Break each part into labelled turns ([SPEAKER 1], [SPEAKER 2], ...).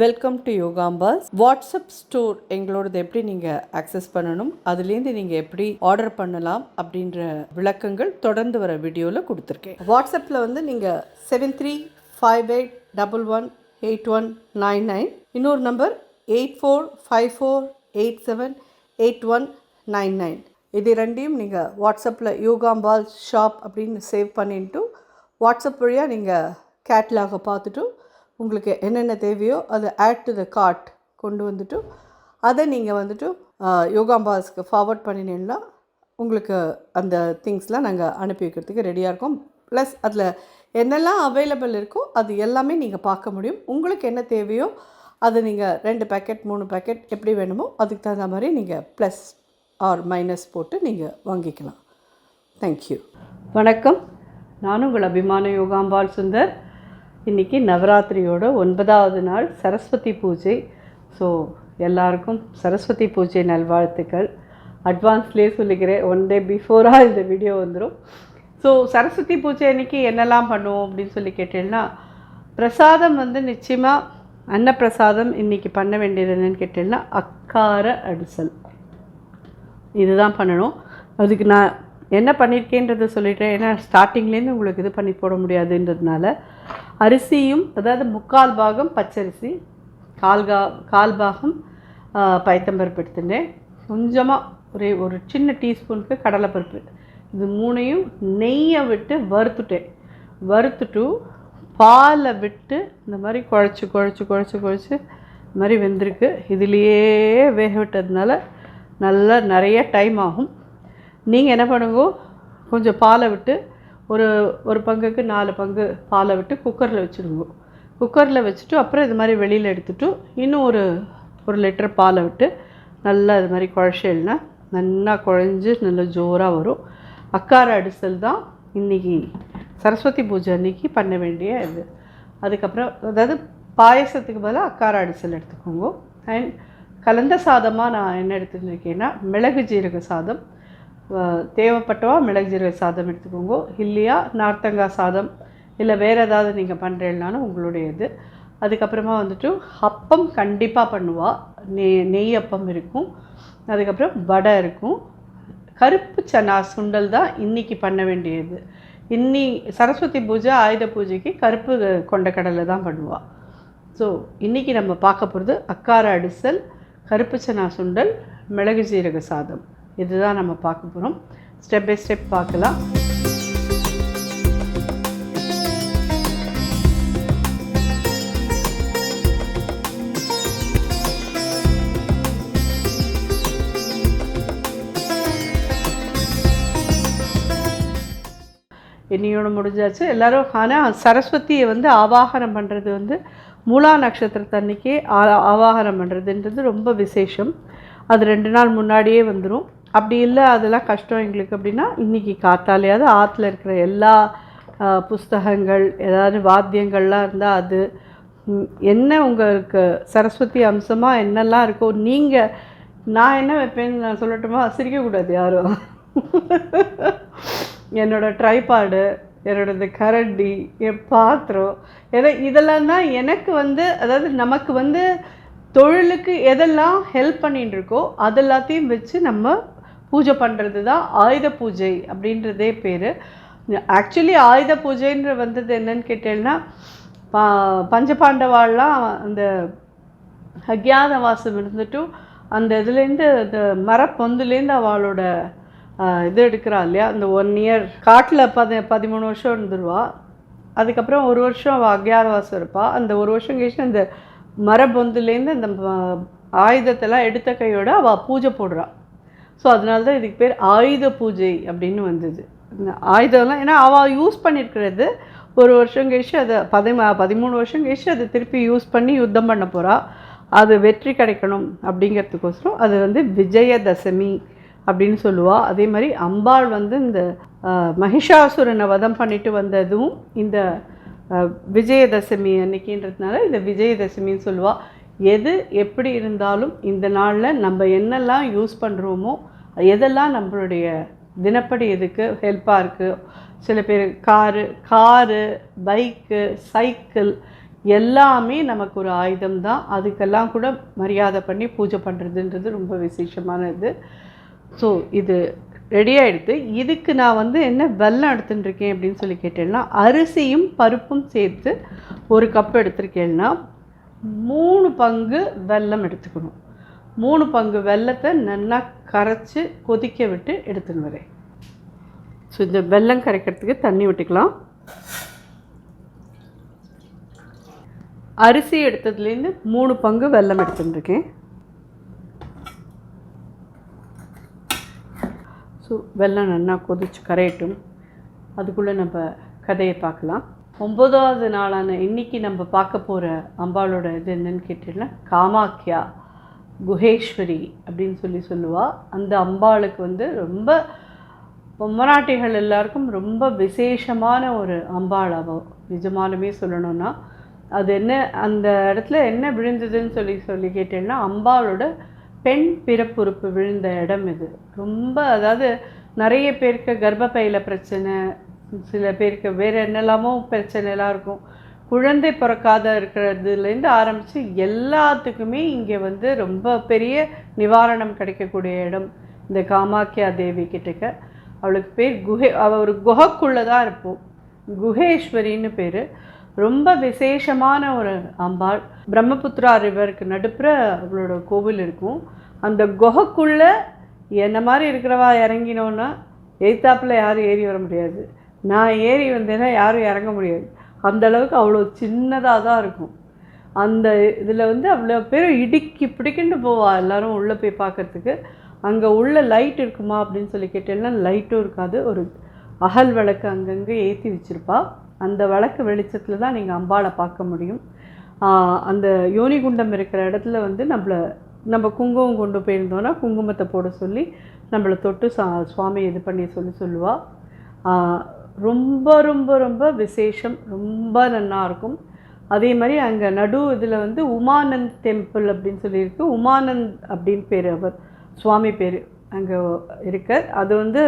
[SPEAKER 1] Welcome to Yogambal. WhatsApp store எங்களோடது எப்படி நீங்கள் ஆக்சஸ் பண்ணணும், அதுலேருந்து நீங்கள் எப்படி ஆர்டர் பண்ணலாம் அப்படின்ற விளக்கங்கள் தொடர்ந்து வர வீடியோவில் கொடுத்துருக்கேன். வாட்ஸ்அப்பில் வந்து நீங்கள் 7358118199, இன்னொரு நம்பர் 8454878199. இது ரெண்டையும் நீங்கள் வாட்ஸ்அப்பில் யோகாம்பால் ஷாப் அப்படின்னு சேவ் பண்ணிட்டு வாட்ஸ்அப் வழியாக நீங்கள் கேட்லாகை பார்த்துட்டு உங்களுக்கு என்னென்ன தேவையோ அதை ஆட் டு த கார்ட் கொண்டு வந்துட்டு அதை நீங்கள் வந்துட்டு யோகாம்பால்ஸ்க்கு ஃபார்வர்ட் பண்ணினீங்கன்னா உங்களுக்கு அந்த திங்ஸ்லாம் நாங்கள் அனுப்பி வைக்கிறதுக்கு ரெடியாக இருக்கோம். ப்ளஸ் அதில் என்னெல்லாம் அவைலபிள் இருக்கோ அது எல்லாமே நீங்கள் பார்க்க முடியும். உங்களுக்கு என்ன தேவையோ அதை நீங்கள் 2 பேக்கெட் 3 பேக்கெட் எப்படி வேணுமோ அதுக்கு தகுந்த மாதிரி நீங்கள் ப்ளஸ் ஆர் மைனஸ் போட்டு நீங்கள் வாங்கிக்கலாம். தேங்க்யூ. வணக்கம். நானும் உங்கள் அபிமான யோகாம்பால் சுந்தர். இன்றைக்கி நவராத்திரியோட 9வது நாள் சரஸ்வதி பூஜை. ஸோ எல்லாருக்கும் சரஸ்வதி பூஜை நல்வாழ்த்துக்கள். அட்வான்ஸ்லேயே சொல்லிக்கிறேன், 1 டே பிஃபோராக இந்த வீடியோ வந்துடும். ஸோ சரஸ்வதி பூஜை அன்றைக்கி என்னெல்லாம் பண்ணுவோம் அப்படின்னு சொல்லி கேட்டீங்கன்னா, பிரசாதம் வந்து நிச்சயமாக அன்னப்பிரசாதம் இன்றைக்கி பண்ண வேண்டியது என்னென்னு கேட்டீங்கன்னா அக்கார அடிசல் இதுதான் பண்ணணும். அதுக்கு நான் என்ன பண்ணியிருக்கேன்றதை சொல்லிட்டேன். ஏன்னா ஸ்டார்டிங்லேருந்து உங்களுக்கு இது பண்ணி போட முடியாதுன்றதுனால அரிசியும், அதாவது 3/4 பாகம் பச்சரிசி, கால் பாகம் பைத்தம்பருப்பு எடுத்துட்டேன். கொஞ்சமாக ஒரு சின்ன டீஸ்பூனுக்கு கடலைப்பருப்பு, இது 3ஐயும் நெய்யை விட்டு வறுத்துட்டு பாலை விட்டு இந்த மாதிரி குழச்சி இந்த மாதிரி வெந்திருக்கு. இதுலேயே வேக விட்டதுனால நல்லா நிறைய டைம் ஆகும். நீங்கள் என்ன பண்ணுங்க, கொஞ்சம் பாலை விட்டு ஒரு பங்குக்கு 4 பங்கு பாலை விட்டு குக்கரில் வச்சுடுங்க. குக்கரில் வச்சுட்டு அப்புறம் இது மாதிரி வெளியில் எடுத்துகிட்டு இன்னும் ஒரு லிட்டர் பாலை விட்டு நல்லா இது மாதிரி குழச்சேல்னா நல்லா குழஞ்சி நல்லா ஜோராக வரும். அக்கார அடிசல் தான் இன்றைக்கி சரஸ்வதி பூஜை அன்றைக்கி பண்ண வேண்டிய இது. அதுக்கப்புறம் அதாவது பாயசத்துக்கு பதிலாக அக்கார அடிசல் எடுத்துக்கோங்க. அண்ட் கலந்த சாதமாக நான் என்ன எடுத்துருக்கேன்னா மிளகு ஜீரக சாதம், தேவைப்பட்டவா மிளகு ஜீரக சாதம் எடுத்துக்கோங்க. இல்லையா நார்த்தங்காய் சாதம், இல்லை வேறு ஏதாவது நீங்கள் பண்ணுறீங்கனாலும் உங்களுடைய இது. அதுக்கப்புறமா வந்துட்டு அப்பம் கண்டிப்பாக பண்ணுவா, நெய் அப்பம் இருக்கும். அதுக்கப்புறம் வடை இருக்கும். கருப்பு சன்னா சுண்டல் தான் இன்றைக்கி பண்ண வேண்டியது. சரஸ்வதி பூஜை ஆயுத பூஜைக்கு கருப்பு கொண்டக்கடலை தான் பண்ணுவாள். ஸோ இன்றைக்கி நம்ம பார்க்க போகிறது அக்கார அடிசல், கருப்பு சன்னா சுண்டல், மிளகு ஜீரக சாதம். இதுதான் நம்ம பார்க்க போகிறோம். ஸ்டெப் பை ஸ்டெப் பார்க்கலாம். இன்னையோட முடிஞ்சாச்சு எல்லோரும். ஆனால் சரஸ்வதியை வந்து ஆவாகனம் பண்ணுறது வந்து மூலா நட்சத்திரத்தன்னைக்கே ஆவாகனம் பண்ணுறதுன்றது ரொம்ப விசேஷம். அது 2 நாள் முன்னாடியே வந்துடும். அப்படி இல்லை அதெல்லாம் கஷ்டம் எங்களுக்கு அப்படின்னா இன்றைக்கி காத்தாலையாவது ஆற்றுல இருக்கிற எல்லா புஸ்தகங்கள், ஏதாவது வாத்தியங்கள்லாம் இருந்தால் அது என்ன உங்களுக்கு சரஸ்வதி அம்சமாக என்னெல்லாம் இருக்கோ நீங்கள் நான் என்ன வைப்பேன்னு நான் சொல்லட்டுமா? சிரிக்கக்கூடாது யாரும். என்னோடய ட்ரைபாடு, என்னோடது கரண்டி, என் பாத்திரம், இதெல்லாம் தான் எனக்கு வந்து, அதாவது நமக்கு வந்து தொழிலுக்கு எதெல்லாம் ஹெல்ப் பண்ணிட்டு இருக்கோ அதெல்லாத்தையும் வச்சு நம்ம பூஜை பண்ணுறது தான் ஆயுத பூஜை அப்படின்றதே பேர். ஆக்சுவலி ஆயுத பூஜைன்ற வந்தது என்னன்னு கேட்டேன்னா, பஞ்சபாண்டவாள்லாம் அந்த அக்ஞாதவாசம் இருந்துட்டு அந்த இதுலேருந்து அந்த மரப்பொந்துலேருந்து அவளோட இது எடுக்கிறா இல்லையா, அந்த 1 இயர் காட்டில் 13 வருஷம் இருந்துருவா. அதுக்கப்புறம் 1 வருஷம் அவள் அக்ஞாதவாசம் இருப்பாள். அந்த 1 வருஷம் கழிச்சு அந்த மரபொந்துலேருந்து அந்த ஆயுதத்தெல்லாம் எடுத்த கையோடு அவள் பூஜை போடுறாள். ஸோ அதனால தான் இதுக்கு பேர் ஆயுத பூஜை அப்படின்னு வந்தது. இந்த ஆயுதம்லாம் ஏன்னா அவள் யூஸ் பண்ணியிருக்கிறது 1 வருஷம் கழிச்சு அதை 13 வருஷம் கழிச்சு அதை திருப்பி யூஸ் பண்ணி யுத்தம் பண்ண போகிறா. அது வெற்றி கிடைக்கணும் அப்படிங்கிறதுக்கோசரம் அது வந்து விஜயதசமி அப்படின்னு சொல்லுவாள். அதே மாதிரி அம்பாள் வந்து இந்த மகிஷாசுரனை வதம் பண்ணிட்டு வந்ததும் இந்த விஜயதசமி அன்னைக்கின்றதுனால இந்த விஜயதசமின்னு சொல்லுவாள். எது எப்படி இருந்தாலும் இந்த நாளில் நம்ம என்னெல்லாம் யூஸ் பண்ணுறோமோ, எதெல்லாம் நம்மளுடைய தினப்படி எதுக்கு ஹெல்ப்பாக இருக்குது. சில பேர் காரு, பைக்கு, சைக்கிள் எல்லாமே நமக்கு ஒரு ஆயுதம் தான். அதுக்கெல்லாம் கூட மரியாதை பண்ணி பூஜை பண்ணுறதுன்றது ரொம்ப விசேஷமான இது. ஸோ இது ரெடி ஆகிடுது. இதுக்கு நான் வந்து என்ன வெல்லம் எடுத்துட்டுருக்கேன் அப்படின்னு சொல்லி கேட்டேன்னா, அரிசியும் பருப்பும் சேர்த்து 1 கப் எடுத்துருக்கேன்னா 3 பங்கு வெல்லம் எடுத்துக்கணும். 3 பங்கு வெல்லத்தை நல்லா கரைச்சி கொதிக்க விட்டு எடுத்துன்னு வரேன். ஸோ இந்த வெல்லம் கரைக்கிறதுக்கு தண்ணி விட்டுக்கலாம். அரிசி எடுத்ததுலேருந்து 3 பங்கு வெல்லம் எடுத்துட்டுருக்கேன். ஸோ வெல்லம் நல்லா கொதிச்சு கரையட்டும். அதுக்குள்ளே நம்ம கதையை பார்க்கலாம். 9வது நாளான இன்றைக்கி நம்ம பார்க்க போகிற அம்பாளோட இது என்னன்னு கேட்டீங்கன்னா, காமாக்கியா குஹேஸ்வரி அப்படின்னு சொல்லுவாள். அந்த அம்பாளுக்கு வந்து ரொம்ப மராட்டிகள் எல்லாருக்கும் ரொம்ப விசேஷமான ஒரு அம்பாள். அவள் நிஜமாலுமே சொல்லணும்னா அது என்ன, அந்த இடத்துல என்ன விழுந்ததுன்னு சொல்லி கேட்டேன்னா, அம்பாளோட பெண் பிறப்புறுப்பு விழுந்த இடம் இது. ரொம்ப அதாவது நிறைய பேருக்கு கர்ப்பப்பையில் பிரச்சனை, சில பேருக்கு வேறு என்னெல்லாமோ பிரச்சனைலாம் இருக்கும். குழந்தை பிறக்காத இருக்கிறதுலேருந்து ஆரம்பித்து எல்லாத்துக்குமே இங்கே வந்து ரொம்ப பெரிய நிவாரணம் கிடைக்கக்கூடிய இடம் இந்த காமாக்கியா தேவி கிட்டக்க. அவளுக்கு பேர் அவள் ஒரு குகைக்குள்ளே தான் இருப்போம். குஹேஸ்வரின்னு பேர். ரொம்ப விசேஷமான ஒரு அம்பாள். பிரம்மபுத்திரா ரிவருக்கு நடுப்புற அவளோட கோவில் இருக்கும். அந்த குகைக்குள்ளே என்ன மாதிரி இருக்கிறவா இறங்கினோன்னா எய்த்தாப்பில் யாரும் ஏறி வர முடியாது. நான் ஏறி வந்தேன்னா யாரும் இறங்க முடியாது. அந்தளவுக்கு அவ்வளோ சின்னதாக தான் இருக்கும். அந்த இதில் வந்து அவ்வளோ பேர் இடுக்கி பிடிக்கிட்டு போவா எல்லோரும் உள்ளே போய் பார்க்குறதுக்கு. அங்கே உள்ள லைட் இருக்குமா அப்படின்னு சொல்லி கேட்டேன்னா லைட்டும் இருக்காது. ஒரு அகல் விளக்கு அங்கங்கே ஏற்றி வச்சுருப்பா. அந்த விளக்கு வெளிச்சத்தில் தான் நீங்கள் அம்பாளை பார்க்க முடியும். அந்த யோனிகுண்டம் இருக்கிற இடத்துல வந்து நம்ம குங்குமம் கொண்டு போயிருந்தோன்னா குங்குமத்தை போட சொல்லி நம்மளை தொட்டு சுவாமி இது பண்ணி சொல்லுவாள். ரொம்ப ரொம்ப ரொம்ப விசேஷம், ரொம்ப நல்லாயிருக்கும். அதே மாதிரி அங்கே நடு இதில் வந்து உமானந்த் டெம்பிள் அப்படின்னு சொல்லியிருக்கு. உமானந்த் அப்படின்னு பேர் அவர் சுவாமி பேர் அங்கே இருக்கார். அது வந்து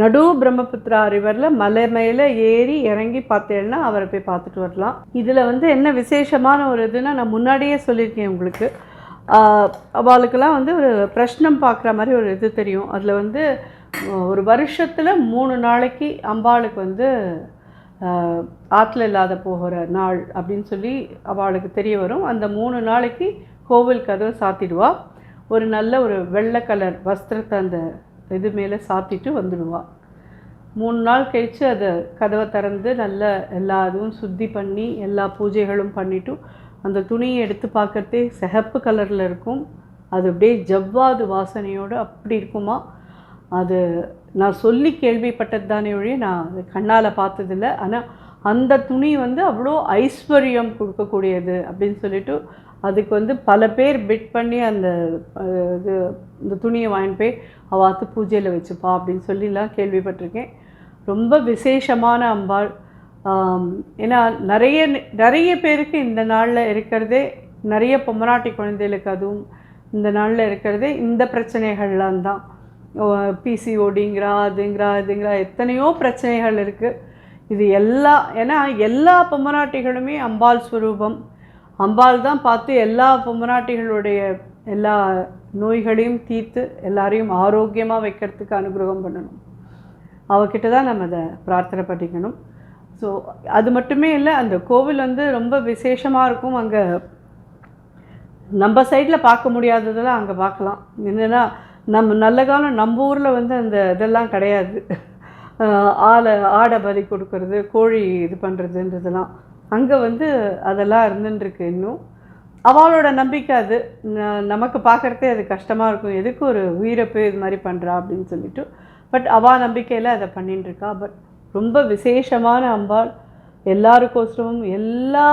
[SPEAKER 1] நடு பிரம்மபுத்திரா ரிவரில் மலை மேலே ஏறி இறங்கி பார்த்தேன்னா அவரை போய் பார்த்துட்டு வரலாம். இதில் வந்து என்ன விசேஷமான ஒரு இதுன்னா, நான் முன்னாடியே சொல்லியிருக்கேன் உங்களுக்கு, அவளுக்கெல்லாம் வந்து ஒரு பிரஷ்னம் பார்க்குற மாதிரி ஒரு இது தெரியும். அதில் வந்து ஒரு வருஷத்தில் 3 நாளைக்கு அம்பாளுக்கு வந்து ஆற்றுல இல்லாத போகிற நாள் அப்படின்னு சொல்லி அவளுக்கு தெரிய வரும். அந்த 3 நாளைக்கு கோவில் கதவை சாத்திடுவாள். ஒரு நல்ல ஒரு வெள்ளை கலர் வஸ்திரத்தை அந்த இது மேலே சாத்திட்டு வந்துடுவாள். 3 நாள் கழித்து அதை கதவை திறந்து நல்ல எல்லா இதுவும் சுத்தி பண்ணி எல்லா பூஜைகளும் பண்ணிவிட்டு அந்த துணியை எடுத்து பார்க்குறதே சிகப்பு கலரில் இருக்கும். அது அப்படியே ஜவ்வாது வாசனையோடு அப்படி இருக்குமா. அது நான் சொல்லி கேள்விப்பட்டது தானே ஒழிய நான் அது கண்ணால் பார்த்ததில்லை. ஆனால் அந்த துணி வந்து அவ்வளோ ஐஸ்வர்யம் கொடுக்கக்கூடியது அப்படின்னு சொல்லிட்டு அதுக்கு வந்து பல பேர் பிட் பண்ணி அந்த இந்த துணியை வாங்கிட்டு போய் அவாத்து பூஜையில் வச்சுப்பா அப்படின்னு சொல்லிலாம் கேள்விப்பட்டிருக்கேன். ரொம்ப விசேஷமான அம்பாள். ஏன்னா நிறைய பேருக்கு இந்த நாளில் இருக்கிறதே, நிறைய பொம்மநாட்டி குழந்தைகளுக்கு அதுவும் இந்த நாளில் இருக்கிறதே இந்த பிரச்சனைகள்லாம் தான். பிசிஓடிங்கிறா அதுங்கிறா எத்தனையோ பிரச்சனைகள் இருக்குது. இது ஏன்னா எல்லா பொம்மநாட்டிகளுமே அம்பாள் ஸ்வரூபம். அம்பாள் தான் பார்த்து எல்லா பொம்மநாட்டிகளுடைய எல்லா நோய்களையும் தீர்த்து எல்லாரையும் ஆரோக்கியமாக வைக்கிறதுக்கு அனுகிரகம் பண்ணணும். அவகிட்ட தான் நம்ம அதை பிரார்த்தனை பண்ணிக்கணும். ஸோ அது மட்டுமே இல்லை, அந்த கோவில் வந்து ரொம்ப விசேஷமாக இருக்கும். அங்கே நம்ம சைடில் பார்க்க முடியாததெல்லாம் அங்கே பார்க்கலாம். என்னென்னா நல்ல காலம் நம்ம ஊரில் வந்து அந்த இதெல்லாம் கிடையாது. ஆடை பலி கொடுக்கறது, கோழி இது பண்ணுறதுன்றதெல்லாம் அங்கே வந்து அதெல்லாம் இருந்துட்டுருக்கு. இன்னும் அவளோட நம்பிக்கை அது. நமக்கு பார்க்குறதே அது கஷ்டமாக இருக்கும். எதுக்கு ஒரு உயிரை போய் இது மாதிரி பண்ணுறா அப்படின்னு சொல்லிட்டு. பட் அவள் நம்பிக்கையில் அதை பண்ணிட்டுருக்கா. பட் ரொம்ப விசேஷமான அம்பாள். எல்லாருக்கோசரமும் எல்லா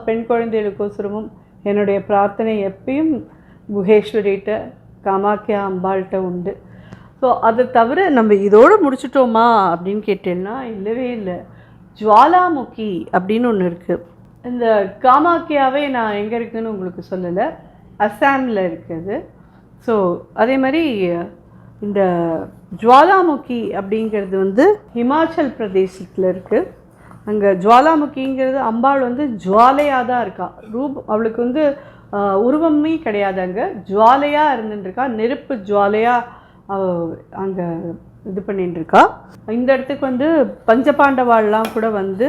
[SPEAKER 1] பெண் குழந்தைகளுக்கோசரமும் என்னுடைய பிரார்த்தனை எப்பயும் குஹேஸ்வரிகிட்ட காமாக்கியா அம்பாள்கிட்ட உண்டு. ஸோ அதை தவிர நம்ம இதோடு முடிச்சிட்டோமா அப்படின்னு கேட்டேன்னா இல்லவே இல்லை. ஜுவாலாமுகி அப்படின்னு ஒன்று இருக்குது. இந்த காமாக்கியாவே நான் எங்கே இருக்குதுன்னு உங்களுக்கு சொல்லலை, அசாமில் இருக்குது. ஸோ அதே மாதிரி இந்த ஜுவாலாமுகி அப்படிங்கிறது வந்து ஹிமாச்சல் பிரதேசத்தில் இருக்குது. அங்கே ஜுவாலாமுக்கிங்கிறது அம்பாள் வந்து ஜுவாலையாக தான் இருக்கா. அவளுக்கு வந்து உருவமே கிடையாது, அங்கே ஜுவாலையாக இருந்துட்டுருக்கா, நெருப்பு ஜுவாலையாக அங்கே இது பண்ணிட்டுருக்கா. இந்த இடத்துக்கு வந்து பஞ்சபாண்டவாள்லாம் கூட வந்து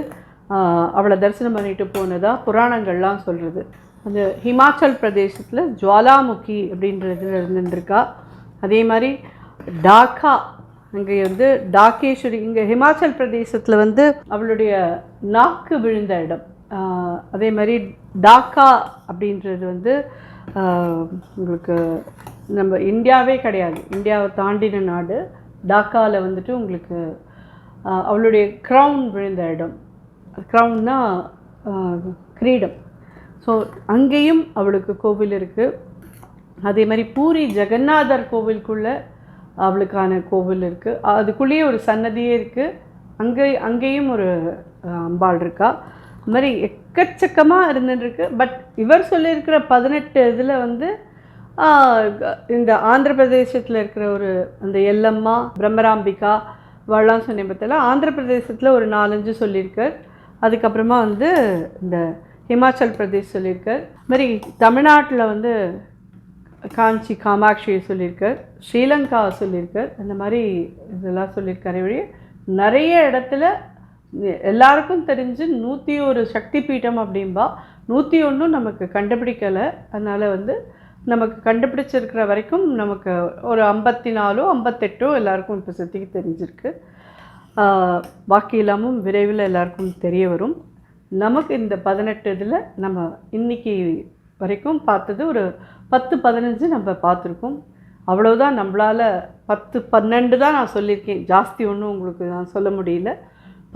[SPEAKER 1] அவளை தரிசனம் பண்ணிட்டு போனதாக புராணங்கள்லாம் சொல்கிறது. அந்த ஹிமாச்சல் பிரதேசத்தில் ஜுவாலாமுக்கி அப்படின்றதுல இருந்துட்டுருக்கா. அதே மாதிரி டாக்கா, அங்கே வந்து டாக்கேஸ்வரி, இங்கே ஹிமாச்சல் பிரதேசத்தில் வந்து அவளுடைய நாக்கு விழுந்த இடம். அதே மாதிரி டாக்கா அப்படின்றது வந்து உங்களுக்கு நம்ம இந்தியாவே கிடையாது, இந்தியாவை தாண்டின நாடு. டாக்காவில் வந்துட்டு உங்களுக்கு அவளுடைய க்ரௌன் விழுந்த இடம். க்ரௌன்னா கிரீடம். ஸோ அங்கேயும் அவளுக்கு கோவில் இருக்குது. அதே மாதிரி பூரி ஜெகநாதர் கோவிலுக்குள்ளே அவளுக்கான கோவில் இருக்குது. அதுக்குள்ளேயே ஒரு சன்னதியே இருக்குது. அங்கேயும் ஒரு அம்பாள் இருக்கா. அது மாதிரி எக்கச்சக்கமாக இருந்துருக்கு. பட் இவர் சொல்லியிருக்கிற 18 இதில் வந்து இந்த ஆந்திர பிரதேசத்தில் இருக்கிற ஒரு அந்த எல்லம்மா, பிரம்மராம்பிகா வள்ளம் சொன்ன பற்றில ஆந்திர பிரதேசத்தில் ஒரு 4-5 சொல்லியிருக்கார். அதுக்கப்புறமா வந்து இந்த ஹிமாச்சல் பிரதேஷ் சொல்லியிருக்கார். அது மாதிரி தமிழ்நாட்டில் வந்து காஞ்சி காமாட்சியை சொல்லியிருக்கார், ஸ்ரீலங்கா சொல்லியிருக்கார். அந்த மாதிரி இதெல்லாம் சொல்லியிருக்காரு. வழி நிறைய இடத்துல எல்லாருக்கும் தெரிஞ்சு 101 சக்தி பீட்டம் அப்படின்பா. 101 நமக்கு கண்டுபிடிக்கலை. அதனால் வந்து நமக்கு கண்டுபிடிச்சிருக்கிற வரைக்கும் நமக்கு ஒரு 54 58 எல்லாருக்கும் இப்போ சுற்றிக்கு தெரிஞ்சிருக்கு. பாக்கி இல்லாமல் விரைவில் எல்லாருக்கும் தெரிய வரும். நமக்கு இந்த 18 இதில் நம்ம இன்றைக்கி வரைக்கும் பார்த்தது ஒரு 10-15 நம்ம பார்த்துருக்கோம். அவ்வளோதான். நம்மளால் 10-12 தான் நான் சொல்லியிருக்கேன், ஜாஸ்தி ஒன்றும் உங்களுக்கு நான் சொல்ல முடியல.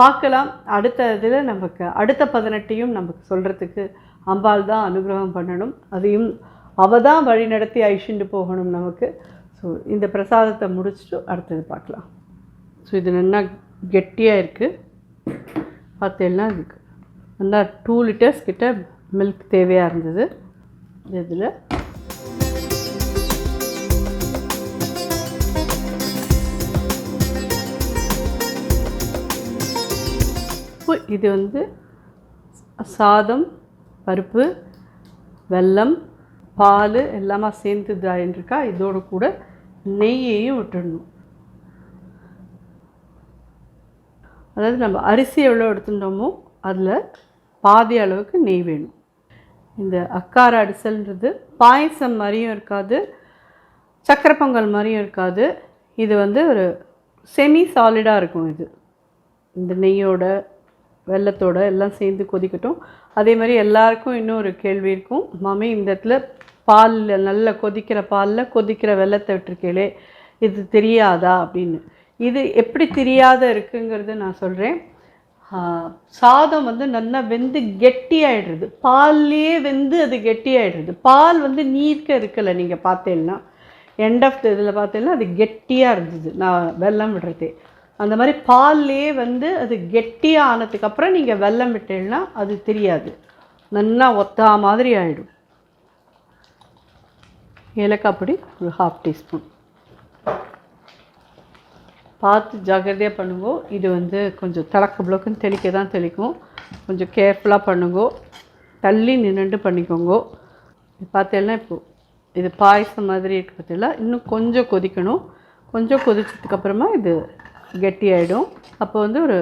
[SPEAKER 1] பார்க்கலாம் அடுத்த இதில். நமக்கு அடுத்த 18ஐயும் நமக்கு சொல்கிறதுக்கு அம்பாள் தான் அனுகிரகம் பண்ணணும். அதையும் அவள் தான் வழி நடத்தி அழிச்சுட்டு போகணும் நமக்கு. ஸோ இந்த பிரசாதத்தை முடிச்சுட்டு அடுத்தது பார்க்கலாம். ஸோ இது நல்லா கெட்டியாக இருக்குது. பார்த்தேன்னா இதுக்கு நல்லா 2 லிட்டர்ஸ் கிட்ட மில்க் தேவையாக இருந்தது. இதில் இது வந்து சாதம், பருப்பு, வெல்லம், பால் எல்லாமே சேர்ந்து இருக்கா. இதோடு கூட நெய்யையும் விட்டுடணும். அதாவது நம்ம அரிசி எவ்வளோ எடுத்துட்டோமோ அதில் பாதி அளவுக்கு நெய் வேணும். இந்த அக்கார அடிசல்ன்றது பாயசம் மாதிரியும் இருக்காது, சக்கரை பொங்கல் மாதிரியும் இருக்காது. இது வந்து ஒரு செமி சாலிடாக இருக்கும். இது இந்த நெய்யோட வெல்லத்தோடு எல்லாம் சேர்ந்து கொதிக்கட்டும். அதே மாதிரி எல்லாருக்கும் இன்னொரு கேள்வி இருக்கும், மாமி இந்த இடத்துல பாலில் நல்ல கொதிக்கிற பாலில் கொதிக்கிற வெல்லத்தை விட்டுருக்கீங்களே, இது தெரியாதா அப்படின்னு. இது எப்படி தெரியாத இருக்குங்கிறது நான் சொல்கிறேன். சாதம் வந்து நல்லா வெந்து கெட்டியாகிடுறது, பால்லையே வெந்து அது கெட்டியாகிடுறது. பால் வந்து நீர்க்க இருக்கலை. நீங்கள் பார்த்தேன்னா எண்ட் ஆஃப் இதில் பார்த்தீங்கன்னா அது கெட்டியாக இருந்தது நான் வெல்லம் விடுறதே. அந்த மாதிரி பால்லையே வந்து அது கெட்டியாக ஆனதுக்கப்புறம் நீங்கள் வெல்லம் விட்டேன்னா அது தெரியாது, நல்லா ஒத்தா மாதிரி ஆகிடும். ஏலக்காய் பொடி ஒரு 1/2 டீஸ்பூன். பார்த்து ஜாக்கிரதையாக பண்ணுங்கோ. இது வந்து கொஞ்சம் தடக்க புளக்குன்னு தெளிக்க தான் தெளிக்கும். கொஞ்சம் கேர்ஃபுல்லாக பண்ணுங்கோ, தள்ளி நின்றுட்டு பண்ணிக்கோங்கோ. பார்த்தேன்னா இப்போது இது பாயசம் மாதிரி இருக்கு. பார்த்தீங்களா, இன்னும் கொஞ்சம் கொதிக்கணும். கொஞ்சம் கொதிச்சதுக்கப்புறமா இது கெட்டியாயிடும். அப்போ வந்து ஒரு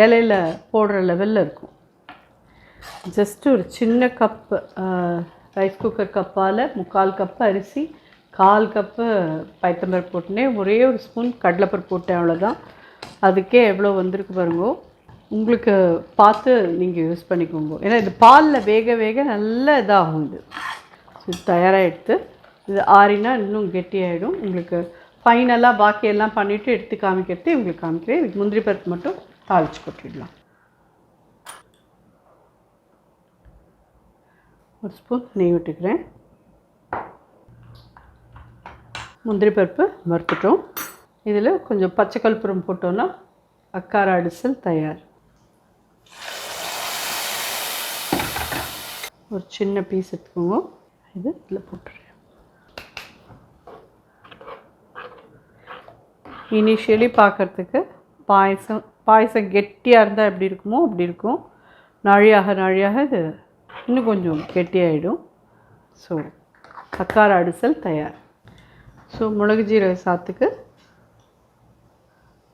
[SPEAKER 1] இலையில் போடுற லெவலில் இருக்கும். ஜஸ்ட்டு ஒரு சின்ன கப்பு ரைஸ் குக்கர் கப்பால் 3/4 கப்பு அரிசி, 1/4 கப்பு பைத்தம்பருப்பு போட்டுனேன், ஒரே ஒரு ஸ்பூன் கடலைப்பருப்பு போட்டேன், அவ்வளோதான். அதுக்கே எவ்வளோ வந்திருக்கு பாருங்கோ. உங்களுக்கு பார்த்து நீங்கள் யூஸ் பண்ணிக்கோங்க. ஏன்னா இது பாலில் வேக வேக நல்ல இதாகும். இது தயாராக எடுத்து இது ஆறினா இன்னும் கெட்டியாகிடும். உங்களுக்கு ஃபைனலாக பாக்கியெல்லாம் பண்ணிவிட்டு எடுத்து காமிக்கிறது உங்களுக்கு காமிக்கிறேன். இதுக்கு முந்திரி பருப்பு மட்டும் தாளித்து கொட்டிடலாம். ஒரு ஸ்பூன் நெய் விட்டுக்கிறேன். முந்திரி பருப்பு வறுத்துட்டோம். இதில் கொஞ்சம் பச்சை கற்பூரம் போட்டோன்னா அக்கார அடிசல் தயார். ஒரு சின்ன பீஸ் எடுத்துக்கோங்க. இது இதில் போட்டுறேன். இனிஷியலி பார்க்குறதுக்கு பாயசம் பாயசம் கெட்டியாக இருந்தால் எப்படி இருக்குமோ அப்படி இருக்கும். நாழியாக இது இன்னும் கொஞ்சம் கெட்டியாகிடும். ஸோ சக்கரை அடிசல் தயார். ஸோ மிளகு ஜீரக சாத்துக்கு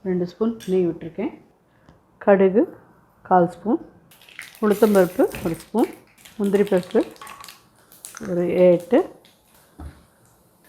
[SPEAKER 1] 2 ஸ்பூன் நெய் விட்டுருக்கேன். கடுகு 1/4 ஸ்பூன், உளுத்தம்பருப்பு 1 ஸ்பூன், முந்திரி பருப்பு ஒரு 8,